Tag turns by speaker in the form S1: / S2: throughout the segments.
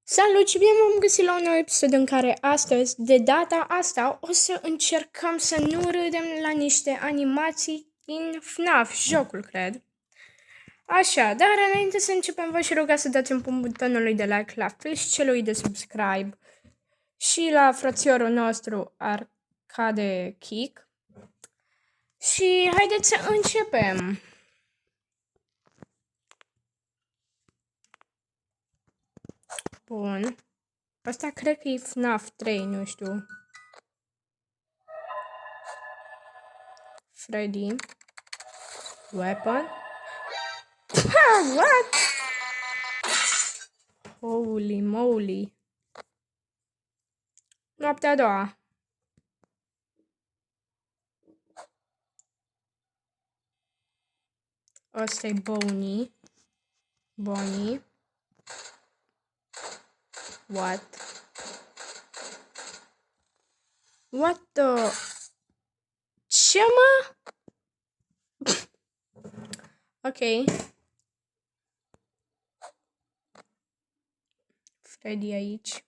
S1: Salut și bine m-am găsit la un nou episod în care astăzi, de data asta, o să încercăm să nu râdem la niște animații din FNAF, jocul, cred. Așa, dar înainte să începem, vă și ruga să dați un butonului de like, la fel și celui de subscribe și la frățiorul nostru Arcade Kick. Și haideți să începem! Bun. Asta cred că e FNAF 3, nu știu. Freddy. Weapon. What? Holy moly. Noaptea a doua. Ăsta e Bonnie. Bonnie. What? What the... Ce, mă? Ok. Freddy aici.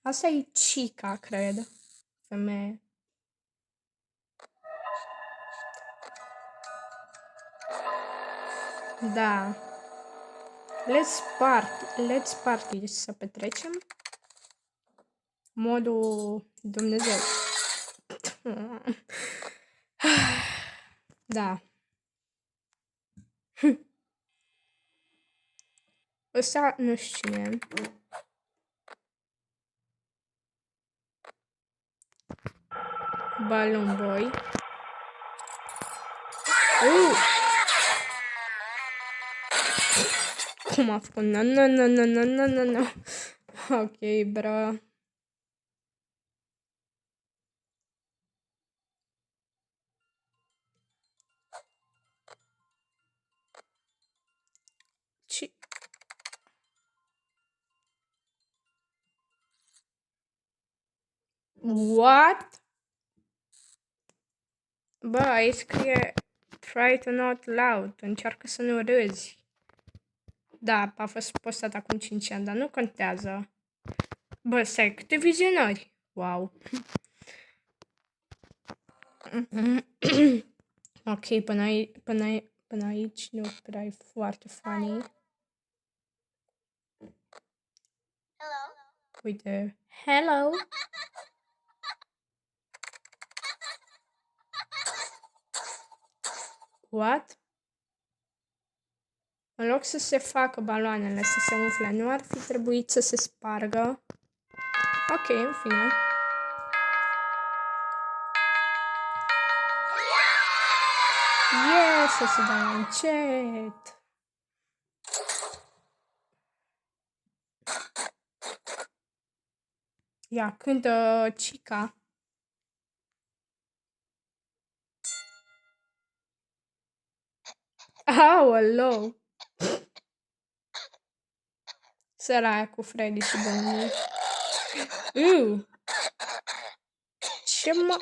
S1: Asta e Chica, cred. Femeie. Da. Let's party să petrecem. Modul Dumnezeu. Da. Ăsta nu știu cine. Balloon Boy. Cum a făcut? No. Ok, bro. Ce? What? Bă, aici scrie try to not loud. Încearcă să nu râzi. Da, a fost postat acum 5 ani, dar nu contează. Bă, stai, câte vizionări. Wow. Ok, până aici nu prea e foarte funny.
S2: Hello.
S1: Uite. Hello. What? În loc să se facă baloanele, să se umfle, nu ar fi trebuit să se spargă? Ok, în fine. Yes, să se dea încet. Ia, cântă Chica. Aoleu! Săraia cu Freddy și Bonnie. Ce mă...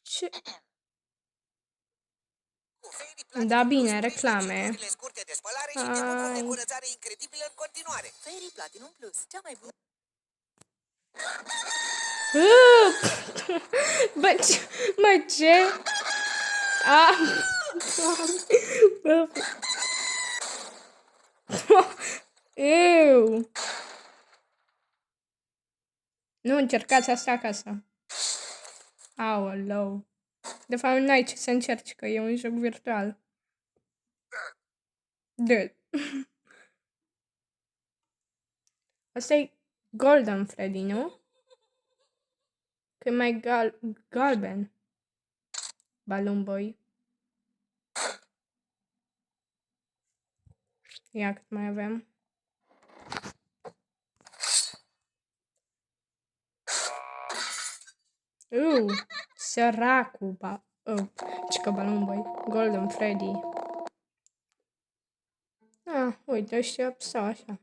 S1: Ce... Da, bine, reclame.
S2: Scurte de spălare și timpul de curățare incredibilă în continuare. Fairy Platinum Plus, cea mai bună.
S1: Bă, ce? Nu încercați asta acasă. Aoleu. De fapt, n-ai ce să încerci, că e un joc virtual. Dude. Asta e Golden Freddy, nu? Că e mai galben. Balloon Boy. Ia cât mai avem. Săracul. Cică Balloon Boy. Golden Freddy. Uite, ăștia stau așa.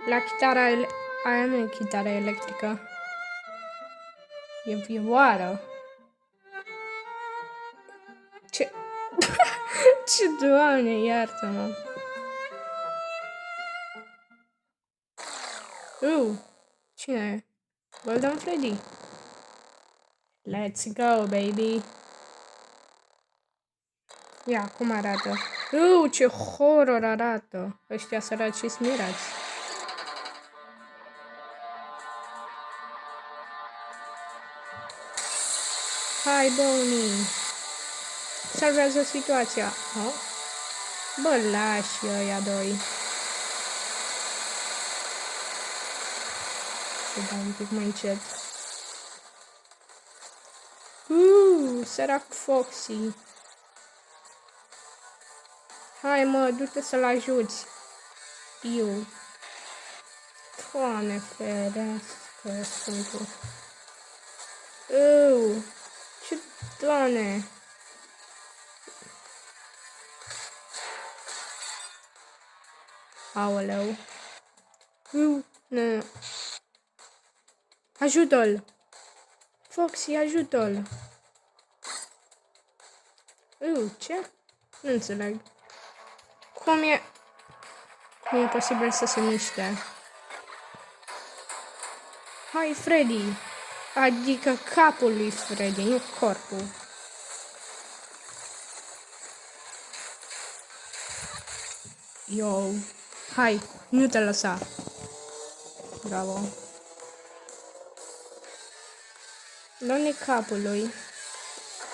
S1: La chitara aia nu e chitara electrică. E vioară. Ce? Ce, Doamne, iartă-mă. Cine e? Golden Freddy. Let's go, baby. Ia, cum arată? Ce horror arată. Ăștia săraci smirați. Hai, Bonnie. Salvează situația. Oh? Bă, lași ăia doi. Să dau un pic mai încet. Sărac Foxy. Hai, mă, du-te să-l ajuți. Eu. Doamne ferească, Sfântul. Ce, Doamne. Aoleu. Nu. Ajută-l. Foxy, ajută-l. Ce? Nu înțeleg. Cum e posibil să se miște? Hai, Freddy. Adică capul lui Freddy, nu corpul. Yo. Hai, nu te lăsa. Bravo. Doamne capul lui.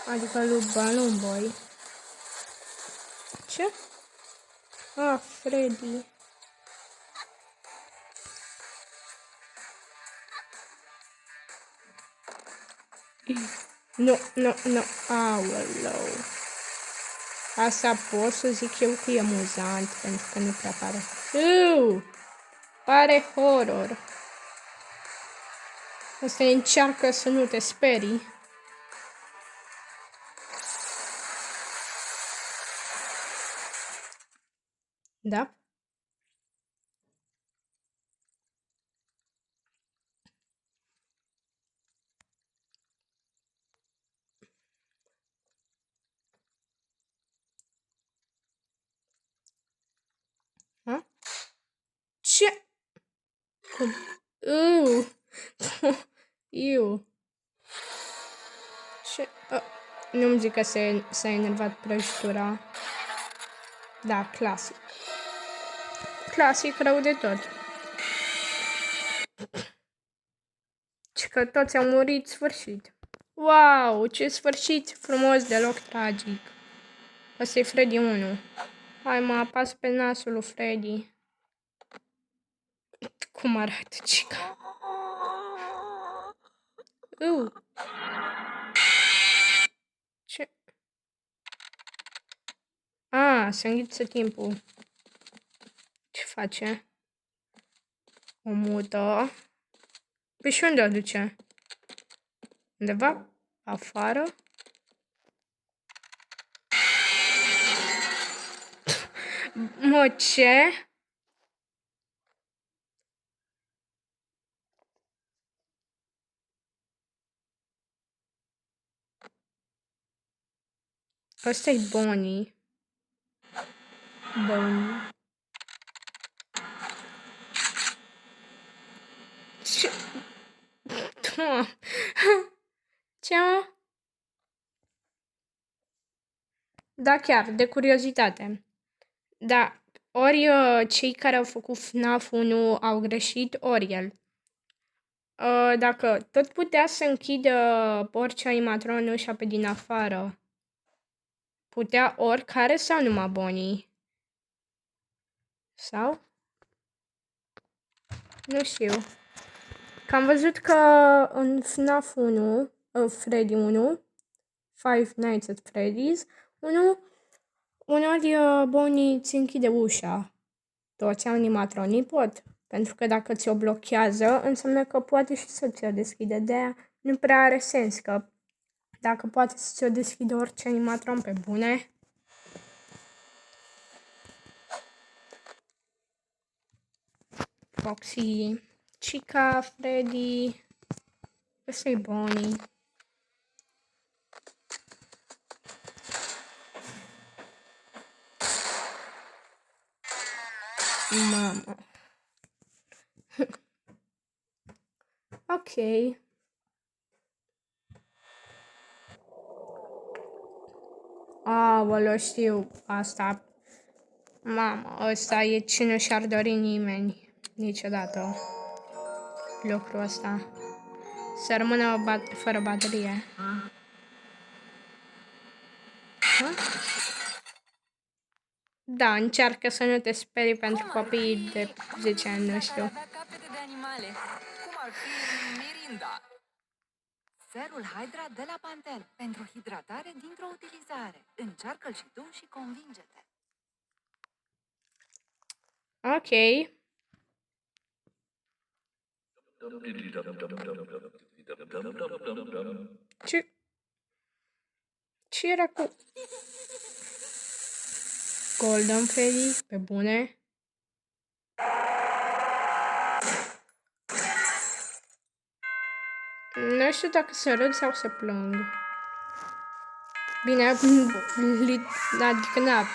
S1: Adică lui Balloon Boy. Ce? Freddy. Nu. Aoleu. Asta pot să zic eu că e amuzant, pentru că nu prea pare. Pare horror. Asta încearcă să nu te sperii. Da? Ha? Ce? Cum? Iu. Ce? Nu-mi zic că s-a enervat prăjitura. Da, clasic. Clasic rău de tot. Și că toți au murit sfârșit. Wow, ce sfârșit frumos, deloc tragic. Asta e Freddy 1. Hai, mă apas pe nasul lui Freddy. Cum arată, cica? Ce? Se înghiță timpul. Ce face? O mută. Pe și unde o duce? Undeva? Afară? Mă, ce? Asta e Bonnie. Bonnie. Ce? Ce? Da, chiar, de curiozitate. Da, ori cei care au făcut FNAF 1 au greșit, ori el. Dacă tot putea să închidă orice animatron ușa pe din afară, putea oricare sau numai Bonnie? Sau? Nu știu. Că am văzut că în FNAF 1, Freddy 1, Five Nights at Freddy's 1, uneori Bonnie ți închide ușa. Toți animatronii pot. Pentru că dacă ți-o blochează, înseamnă că poate și să ți-o deschide. De-aia nu prea are sens că dacă poate să ți-o deschide orice animatron pe bune. Foxy, Chica, Freddy, ăsta e Bonnie. Mamă. Ok. Aoleu, știu asta. Mamă, ăsta e ce nu și-ar dori nimeni niciodată. Lucrul ăsta. Să rămână fără baterie. Da, încearcă să nu te sperii pentru copiii de 10 ani, nu știu.
S3: Avea capete de animale, cum ar fi Mirinda. Serul Hydra de la Pantel, pentru hidratare dintr-o utilizare. Încearcă-l și tu și convinge-te.
S1: Ok. Ce era cu Golden Freddy? Pe bune? Nu știu dacă să râd sau să plâng. Bine, adică na.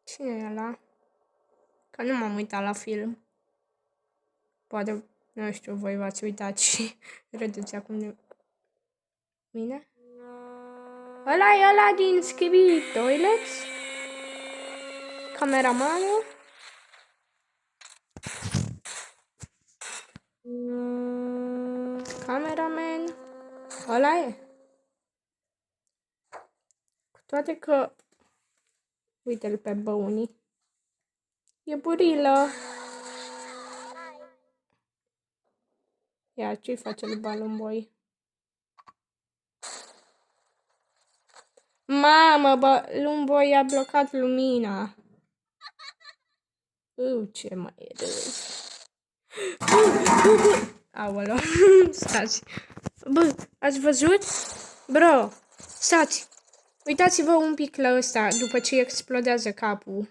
S1: Cine e ăla? Că nu m-am uitat la film. Poate, nu știu, voi v-ați uitat și râdeți acum de mine? Ăla e ăla din Skibidi Toilets? Cameramanul? Cameraman? Ăla e? Cu toate că... Uite-l pe Băunii. E burilă. Ia, ce-i face lui Balloon Boy? Mamă, Balloon Boy a blocat lumina. Ce mai e râs. Aoleu, stați. Bă, ați văzut? Bro, stați. Uitați-vă un pic la ăsta după ce explodează capul.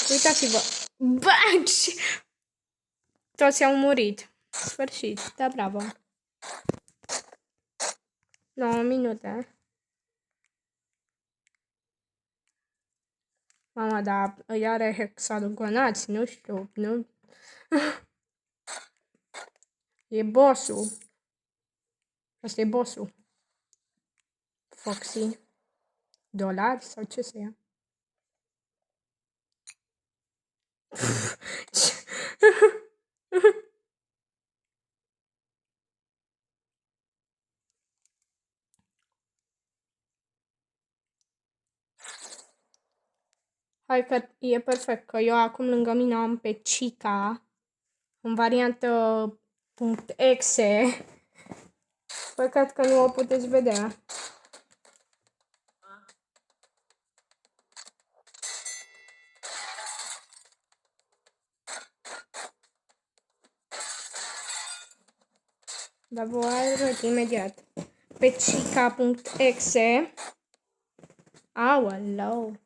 S1: Uitați-vă. Baci! Toți au murit. Sfârșit. Da, bravo. 9 minute. Mama, dar îi are hexagonați, nu știu, nu? E bossul. Asta e bossul. Foxy. Dolari sau ce să ia? Hai că e perfect, că eu acum lângă mine am pe Chica, în variantă .exe. Păcat că nu o puteți vedea. Dar vă arăt imediat. Pe chica.exe. Aoleu.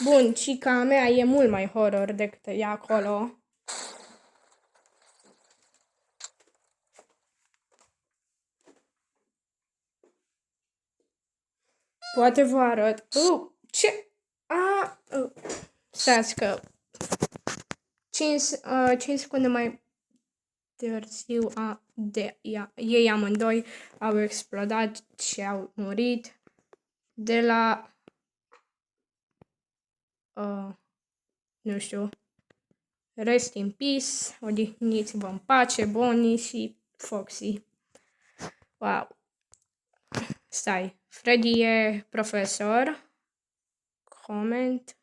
S1: Bun, Chica mea e mult mai horror decât e acolo. Poate vă arăt. Ce? Stați că 5 secunde mai târziu ei amândoi au explodat și au murit de la nu știu, rest in peace, odihniți-vă în pace, Bonnie și Foxy. Wow. Stai, Freddy e profesor. Comment.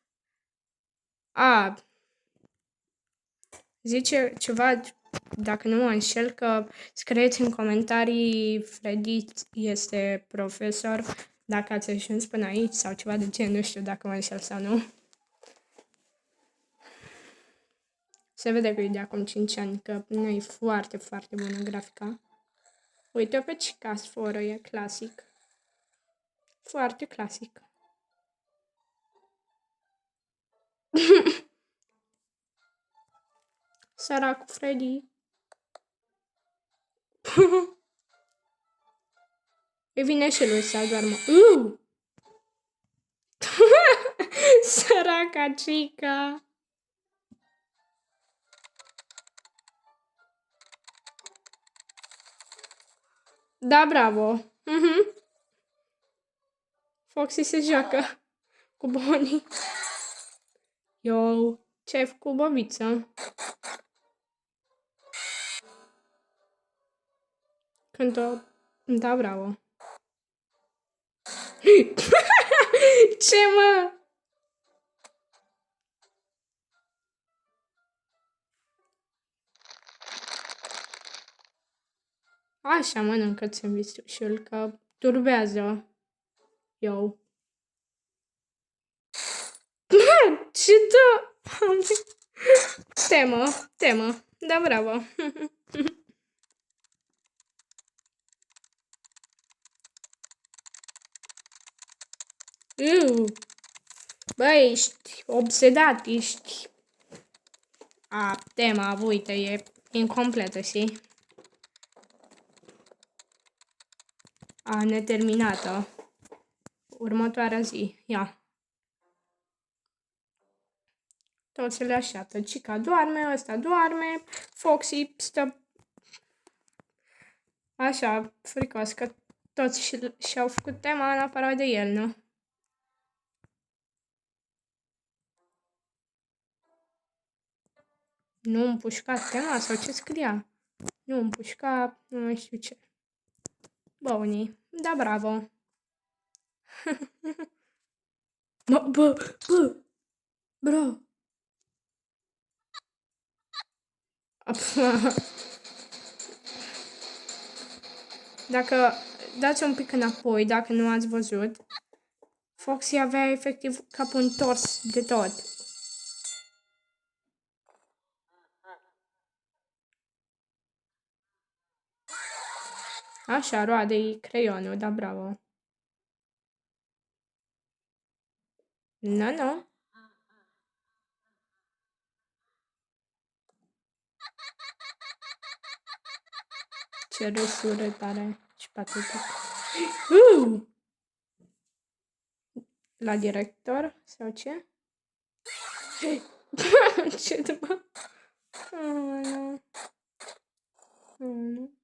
S1: Zice ceva, dacă nu mă înșel, că scrieți în comentarii Freddy este profesor, dacă ați ajuns până aici sau ceva de gen, nu știu dacă mă înșel sau nu. Se vede că e de acum 5 ani, că nu e foarte, foarte bună grafica. Uite pe Cica sforă, e clasic. Foarte clasic. Săracul Freddy. Îi vine și lui să adormă. Săraca Cica. Da, bravo. Foxy se joacă cu Bonnie. Yo, ce ai făcut, bobiță? Când-o... Da, bravo. Ce, mă? Așa mănâncă-ți în visul că turbează. Eu. Ce dă? Temă. Da, bravo. Băi, ești obsedat, ești... Tema, uite, e incompletă, știi? Neterminată. Următoarea zi, ia. Toți le așteaptă. Cica doarme, ăsta doarme, Foxy stă... Așa, fricos, că toți și-au făcut tema în afară de el, nu? Nu împușca tema sau ce scria? Nu împușca, nu mai știu ce. Bonnie, da, bravo. Bro. Dacă dați un pic înapoi, dacă nu ați văzut, Foxy avea efectiv capul întors de tot. Așa, roade-i creionul, da, bravo. Nu. Ce râsură tare și patetic. La director sau ce? Ce după? Nu.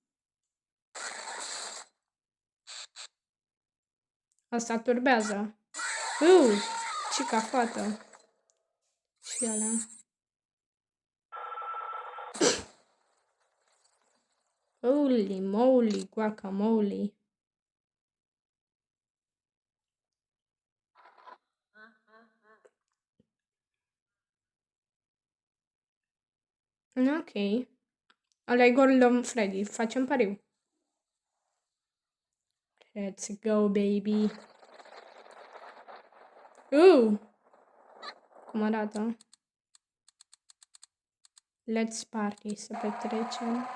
S1: Asta turbează. Ce ca fată. Și ăla. Holy moly, guacamole. Ok. Ăla e Golden Freddy. Facem pariu. Let's go, baby. Cum arată? Let's party. Să petrecem.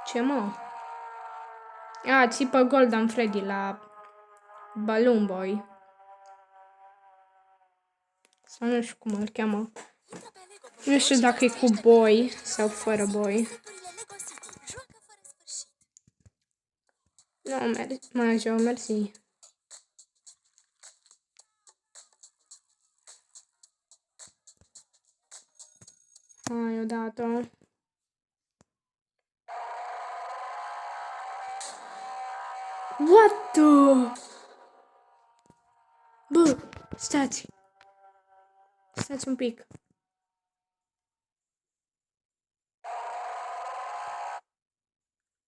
S1: Ce, mă? Țipă Golden Freddy la Balloon Boy. Sau nu știu cum îl cheamă. Nu știu dacă e cu boy sau fără boy. Nu, mersi. Hai odată. What the? Bă, stați. Stați un pic.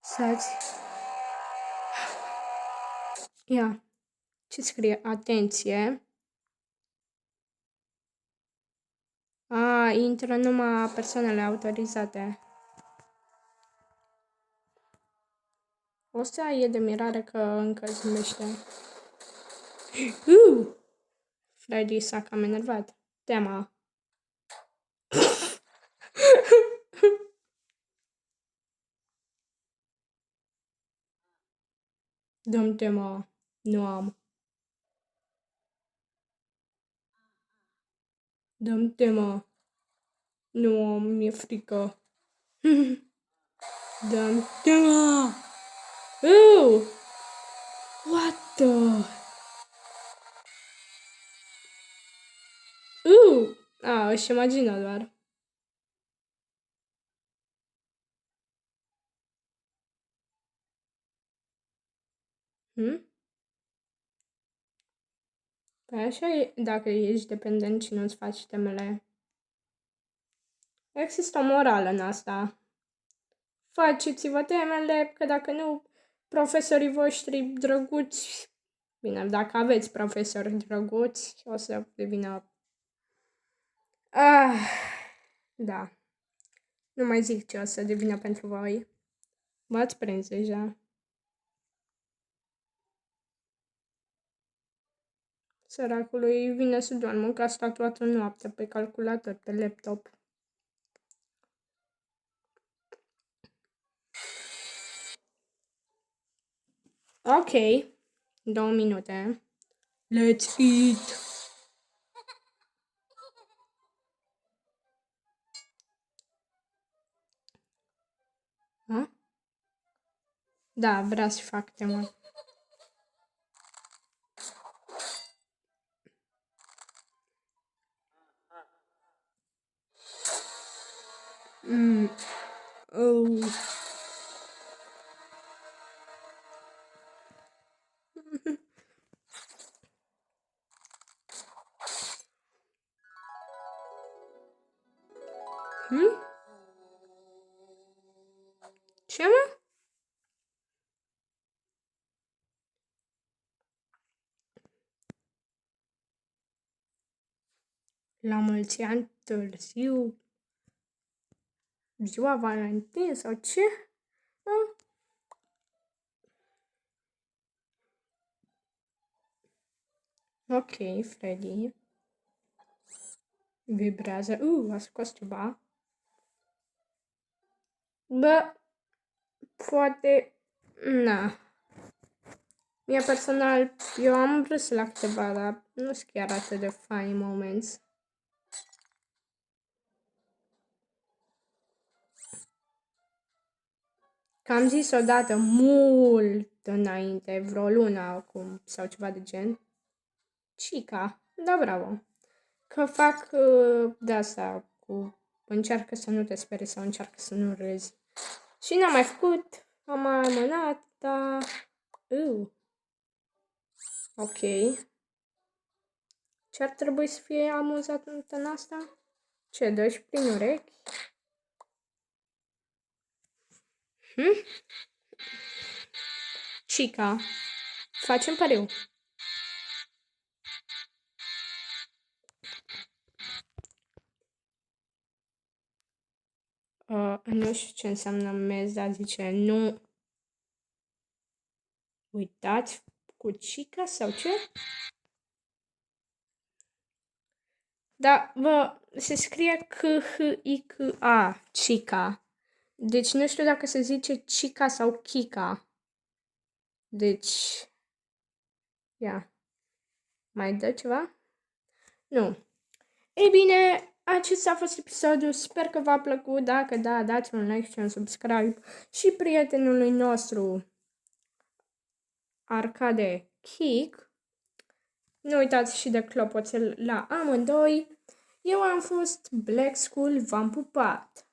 S1: Stați. Ia. Ce scrie? Atenție. Intră numai persoanele autorizate. O să e de mirare că încă zâmbește. Freddy s-a cam enervat. Tema. Dăm tema. Nu am. Dăm tema. Nu am, mi-e frică. Dăm tema. What the? Își imagină doar. Păi așa e, dacă ești dependent și nu-ți faci temele. Există o morală în asta. Faceți-vă temele, că dacă nu, profesorii voștri drăguți, bine, dacă aveți profesori drăguți, o să devină... Da. Nu mai zic ce o să devină pentru voi. V-ați prins deja. Săracului vine să doarmă, că a stat toată noaptea pe calculator, pe laptop. Ok. 2 minute. Let's eat. Ha? Da, vrea să fac temă. Oh. Ce, mă? La mulți ani târziu. Ziua Valentin sau ce? Ok, Freddy. Vibrează. A scos ceva. Bă, poate... Na. Mie personal, eu am râs la câteva, dar nu sunt chiar atât de funny moments. Că am zis odată mult înainte, vreo lună acum sau ceva de gen. Chica, da, bravo. Că fac de asta cu încearcă să nu te speri sau încearcă să nu râzi. Și n-am mai făcut, am mai amânat, dar... Ok. Ce ar trebui să fie amuzat în asta? Ce, dă-și prin urechi? Chica, facem pariu. Nu știu ce înseamnă mez, dar zice nu. Uitați cu Chica sau ce? Da, bă, se scrie C-H-I-C-A, Chica. Deci nu știu dacă se zice Chica sau Kika. Deci, ia. Mai dă ceva? Nu. Ei bine, acesta a fost episodul. Sper că v-a plăcut. Dacă da, dați un like și un subscribe. Și prietenului nostru, Arcade Kick. Nu uitați și de clopoțel la amândoi. Eu am fost Black School, v-am pupat!